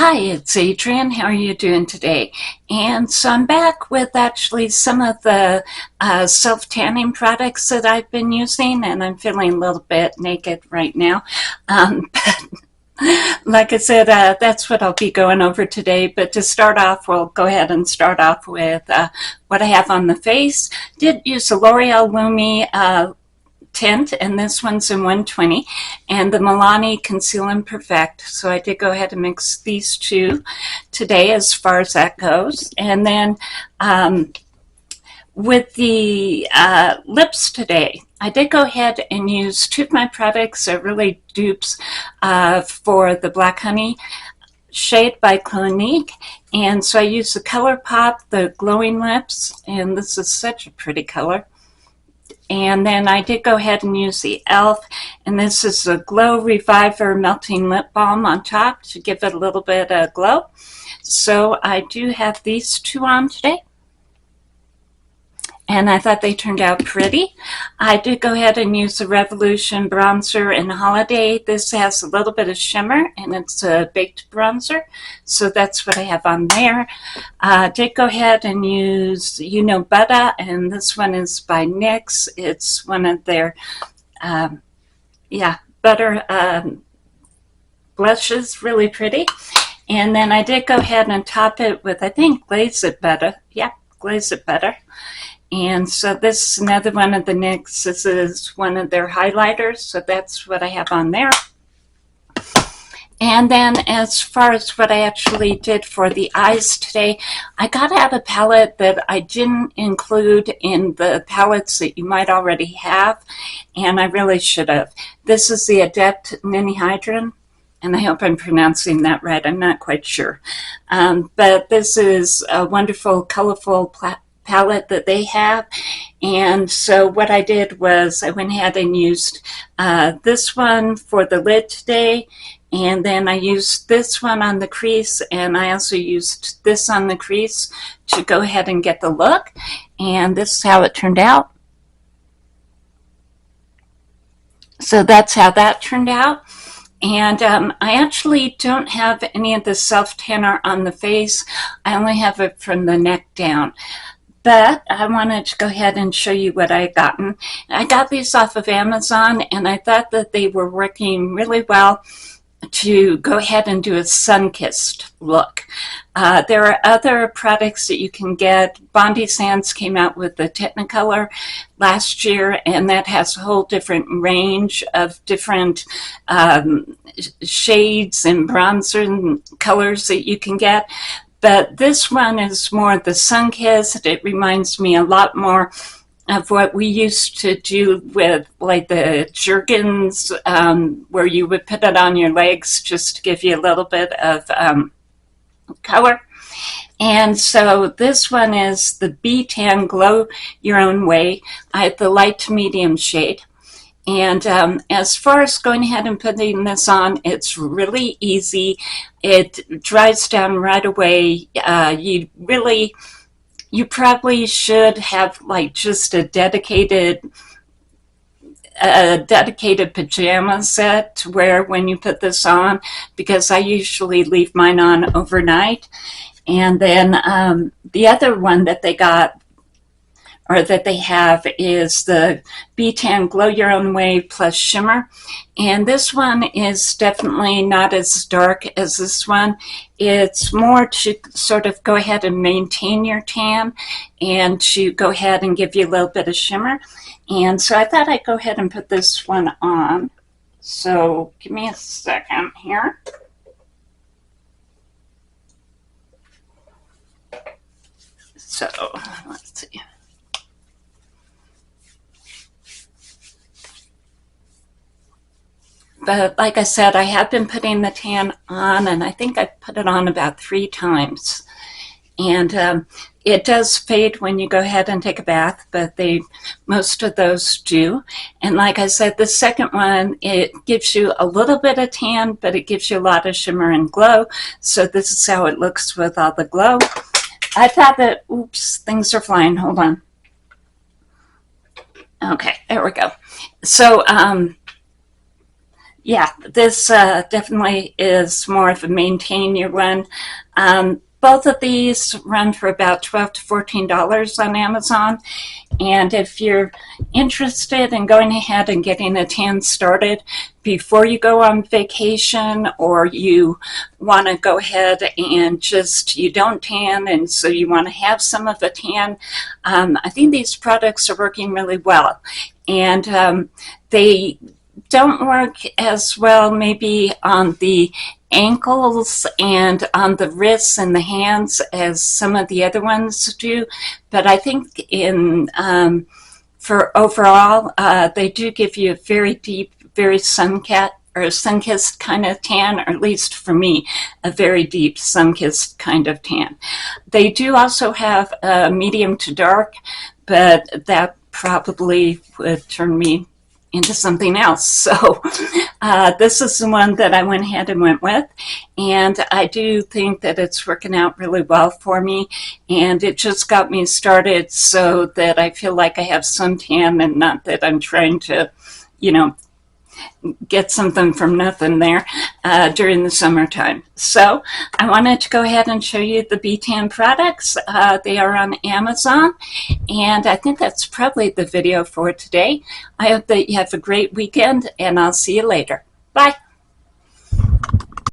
Hi, it's Adrienne. How are you doing today? And so I'm back with actually some of the self-tanning products that I've been using, and I'm feeling a little bit naked right now. But like I said, that's what I'll be going over today. But to start off, we'll go ahead and start off with what I have on the face. Did use the L'Oreal Lumi Tint, and this one's in 120, and the Milani Conceal and Perfect. So I did go ahead and mix these two today as far as that goes. And then with the lips today, I did go ahead and use two of my products. They're really dupes for the Black Honey shade by Clinique. And so I used the Colourpop, the Glowing Lips, and this is such a pretty color. And then I did go ahead and use the e.l.f. and this is a Glow Reviver Melting Lip Balm on top to give it a little bit of glow. So I do have these two on today, and I thought they turned out pretty. I did go ahead and use the Revolution bronzer in Holiday. This has a little bit of shimmer, and it's a baked bronzer, so that's what I have on there. I did go ahead and use, Butta, and this one is by NYX. It's one of their, butter blushes, really pretty. And then I did go ahead and top it with, I think, Glaze It Better. Yeah, Glaze It Better. And so this is another one of the NYX. This is one of their highlighters, so that's what I have on there. And then as far as what I actually did for the eyes today, I got out a palette that I didn't include in the palettes that you might already have, and I really should have. This is the Adept Ninhydrin, and I hope I'm pronouncing that right. I'm not quite sure. But this is a wonderful, colorful palette that they have. And so what I did was I went ahead and used this one for the lid today, and then I used this one on the crease, and I also used this on the crease to go ahead and get the look. And this is how it turned out. So that's how that turned out. And I actually don't have any of the self-tanner on the face. I only have it from the neck down. But I wanted to go ahead and show you what I had gotten. I got these off of Amazon, and I thought that they were working really well to go ahead and do a sun-kissed look. There are other products that you can get. Bondi Sands came out with the Technicolor last year, and that has a whole different range of different shades and bronzer and colors that you can get. But this one is more the sun-kissed. It reminds me a lot more of what we used to do with like the Jergens, where you would put it on your legs just to give you a little bit of color. And so this one is the B-Tan Glow Your Own Way. I have the light to medium shade. And as far as going ahead and putting this on, it's really easy. It dries down right away. You probably should have like just a dedicated pajama set where when you put this on, because I usually leave mine on overnight. And then the other one that they got, or that they have, is the B-Tan Glow Your Own Way plus Shimmer. And this one is definitely not as dark as this one. It's more to sort of go ahead and maintain your tan and to go ahead and give you a little bit of shimmer. And so I thought I'd go ahead and put this one on. So give me a second here. So let's see. But like I said, I have been putting the tan on, and I think I've put it on about 3 times. And it does fade when you go ahead and take a bath, but most of those do. And like I said, the second one, it gives you a little bit of tan, but it gives you a lot of shimmer and glow. So this is how it looks with all the glow. I thought that, oops, things are flying. Hold on. Okay, there we go. So Yeah, this definitely is more of a maintain your one. Both of these run for about $12 to $14 on Amazon. And if you're interested in going ahead and getting a tan started before you go on vacation, or you want to go ahead and just, you don't tan and so you want to have some of a tan, I think these products are working really well. And they don't work as well maybe on the ankles and on the wrists and the hands as some of the other ones do, but I think in for overall, they do give you a very deep, very sun-kissed kind of tan, or at least for me, a very deep sun-kissed kind of tan. They do also have a medium to dark, but that probably would turn me into something else. So this is the one that I went ahead and went with, and I do think that it's working out really well for me, and it just got me started so that I feel like I have suntan and not that I'm trying to, you know, get something from nothing there during the summertime. So I wanted to go ahead and show you the B-Tan products. They are on Amazon, and I think that's probably the video for today. I hope that you have a great weekend, and I'll see you later. Bye.